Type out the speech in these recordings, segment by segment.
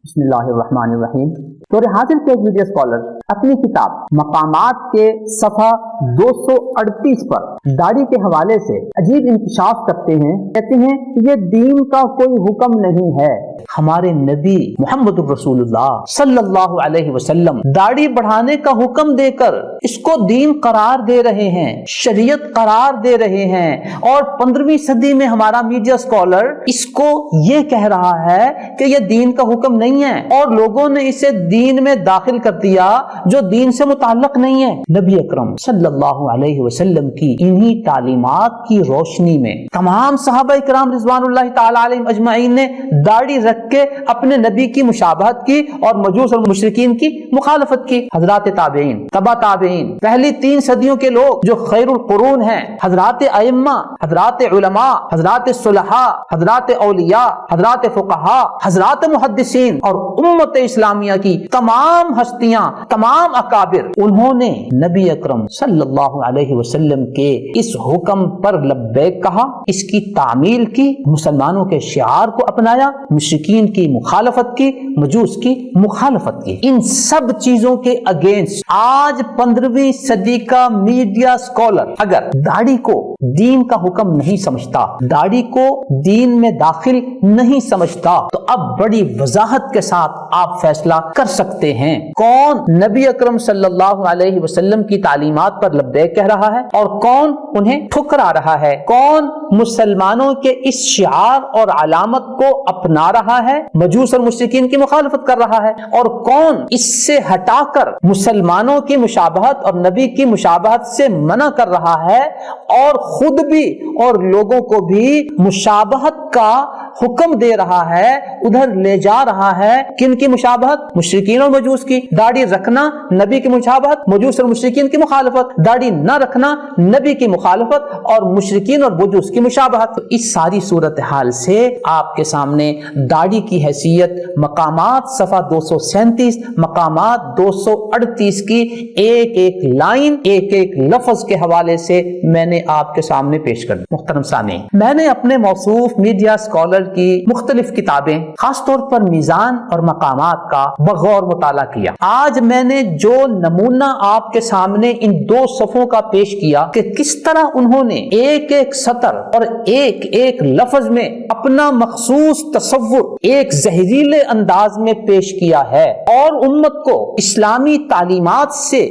بسم اللہ الرحمن الرحیم۔ سورہ حاصل کے ایک ویڈیو اسکالر اپنی کتاب مقامات کے صفحہ 238 پر داڑھی کے حوالے سے عجیب انکشاف کرتے ہیں۔ کہتے ہیں یہ دین کا کوئی حکم نہیں ہے۔ ہمارے نبی محمد رسول اللہ صلی اللہ علیہ وسلم داڑھی بڑھانے کا حکم دے کر اس کو دین قرار دے رہے ہیں، شریعت قرار دے رہے ہیں، اور 15ویں صدی میں ہمارا میڈیا اسکالر اس کو یہ کہہ رہا ہے کہ یہ دین کا حکم نہیں ہے، اور لوگوں نے اسے دین میں داخل کر دیا جو دین سے متعلق نہیں ہے۔ نبی اکرم صلی اللہ علیہ وسلم کی انہی تعلیمات کی روشنی میں تمام صحابہ کرام رضوان اللہ تعالی علیہم اجمعین نے داڑھی رکھ کے اپنے نبی کی مشابہت کی اور مجوس اور مشرکین کی مخالفت کی۔ حضرات تابعین، تبع تابعین، پہلی 3 صدیوں کے لوگ جو خیر القرون ہیں، حضرات ائمہ، حضرات علماء، حضرات صلحاء، حضرات اولیاء، حضرات فقہاء، حضرات محدثین اور امت اسلامیہ کی تمام ہستیاں، تمام اکابر، انہوں نے نبی اکرم صلی اللہ علیہ وسلم کے اس حکم پر لبیک کہا، اس کی تعمیل کی، مسلمانوں کے شعار کو اپنایا، مشرکین کی مخالفت کی، مجوس کی مخالفت کی۔ ان سب چیزوں کے اگینسٹ آج 15ویں صدی کا میڈیا اسکالر اگر داڑھی کو دین کا حکم نہیں سمجھتا، داڑھی کو دین میں داخل نہیں سمجھتا، تو اب بڑی وضاحت کے ساتھ آپ فیصلہ کر سکتے ہیں کون نبی اکرم صلی اللہ علیہ وسلم کی تعلیمات پر لبیک کہہ رہا ہے اور کون انہیں ٹھکرا رہا ہے، کون مسلمانوں کے اس شعار اور علامت کو اپنا رہا ہے، مجوس اور مشرکین کی مخالفت کر رہا ہے، اور کون اس سے ہٹا کر مسلمانوں کی مشابہت اور نبی کی مشابہت سے منع کر رہا ہے، اور خود بھی اور لوگوں کو بھی مشابہت کا حکم دے رہا ہے، ادھر لے جا رہا ہے۔ کن کی مشابہت؟ مشرکین اور مجوس کی۔ داڑھی رکھنا نبی کی مشابہت، مجوس اور مشرکین کی مخالفت، داڑھی نہ رکھنا نبی کی مخالفت اور مشرکین اور مجوس کی مشابہت۔ تو اس ساری صورتحال سے آپ کے سامنے داڑھی کی حیثیت مقامات صفحہ 237، مقامات 238 کی ایک ایک لائن، ایک ایک لفظ کے حوالے سے میں نے آپ کے سامنے پیش کر دی۔ محترم سامعین، میں نے اپنے موصوف میڈیا اسکالر کی مختلف کتابیں، خاص طور پر میزان اور مقامات کا بغور مطالعہ کیا۔ آج میں نے جو نمونہ آپ کے سامنے ان 2 صفوں کا پیش کیا کہ کس طرح انہوں نے ایک ایک سطر اور ایک ایک لفظ میں اپنا مخصوص تصور ایک زہریلے انداز میں پیش کیا ہے اور امت کو اسلامی تعلیمات سے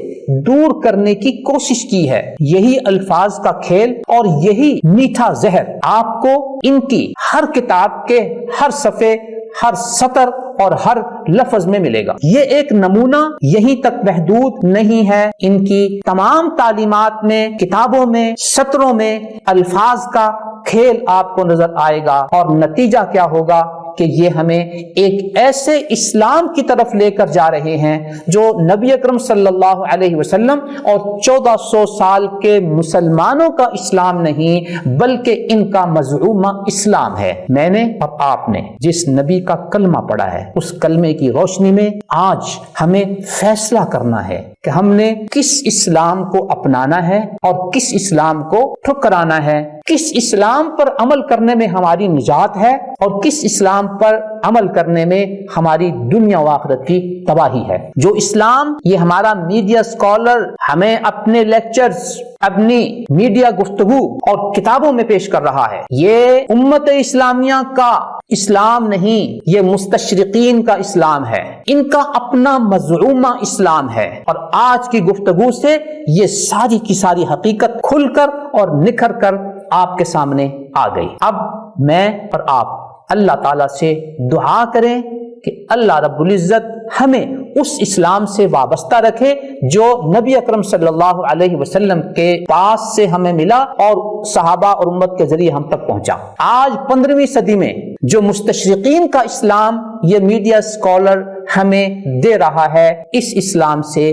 دور کرنے کی کوشش کی ہے، یہی الفاظ کا کھیل اور یہی میٹھا زہر آپ کو ان کی ہر کتاب کے ہر صفحے، ہر سطر اور ہر لفظ میں ملے گا۔ یہ ایک نمونہ یہیں تک محدود نہیں ہے، ان کی تمام تعلیمات میں، کتابوں میں، سطروں میں الفاظ کا کھیل آپ کو نظر آئے گا، اور نتیجہ کیا ہوگا کہ یہ ہمیں ایک ایسے اسلام کی طرف لے کر جا رہے ہیں جو نبی اکرم صلی اللہ علیہ وسلم اور 1400 سال کے مسلمانوں کا اسلام نہیں بلکہ ان کا مزعومہ اسلام ہے۔ میں نے اور آپ نے جس نبی کا کلمہ پڑھا ہے، اس کلمے کی روشنی میں آج ہمیں فیصلہ کرنا ہے کہ ہم نے کس اسلام کو اپنانا ہے اور کس اسلام کو ٹھکرانا ہے، کس اسلام پر عمل کرنے میں ہماری نجات ہے اور کس اسلام پر عمل کرنے میں ہماری دنیا و آخرت کی تباہی ہے۔ جو اسلام یہ ہمارا میڈیا اسکالر ہمیں اپنے لیکچرز، اپنی میڈیا گفتگو اور کتابوں میں پیش کر رہا ہے، یہ امت اسلامیہ کا اسلام نہیں، یہ مستشرقین کا اسلام ہے، ان کا اپنا مزعومہ اسلام ہے، اور آج کی گفتگو سے یہ ساری کی ساری حقیقت کھل کر اور نکھر کر آپ کے سامنے آ گئی۔ اب میں اور آپ اللہ تعالیٰ سے دعا کریں کہ اللہ رب العزت ہمیں اس اسلام سے وابستہ رکھے جو نبی اکرم صلی اللہ علیہ وسلم کے پاس سے ہمیں ملا اور صحابہ اور امت کے ذریعے ہم تک پہنچا۔ آج 15ویں صدی میں جو مستشرقین کا اسلام یہ میڈیا اسکالر ہمیں دے رہا ہے، اس اسلام سے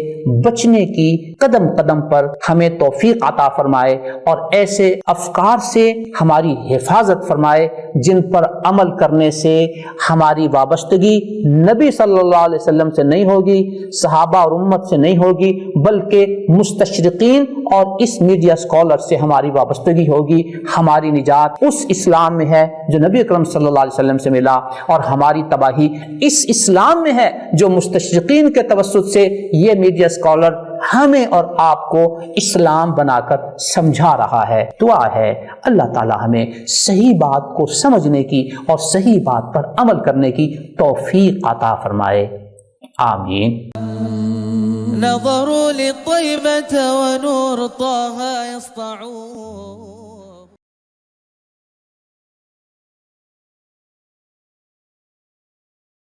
بچنے کی قدم قدم پر ہمیں توفیق عطا فرمائے اور ایسے افکار سے ہماری حفاظت فرمائے جن پر عمل کرنے سے ہماری وابستگی نبی صلی اللہ علیہ وسلم سے نہیں ہوگی، صحابہ اور امت سے نہیں ہوگی، بلکہ مستشرقین اور اس میڈیا اسکالر سے ہماری وابستگی ہوگی۔ ہماری نجات اس اسلام میں ہے جو نبی اکرم صلی اللہ علیہ وسلم سے ملا، اور ہماری تباہی اس اسلام میں ہے جو مستشرقین کے توسط سے یہ میڈیا اسکالر ہمیں اور آپ کو اسلام بنا کر سمجھا رہا ہے۔ دعا ہے اللہ تعالی ہمیں صحیح بات کو سمجھنے کی اور صحیح بات پر عمل کرنے کی توفیق عطا فرمائے، آمین۔ نظروا للطيبة ونور طه يسطعون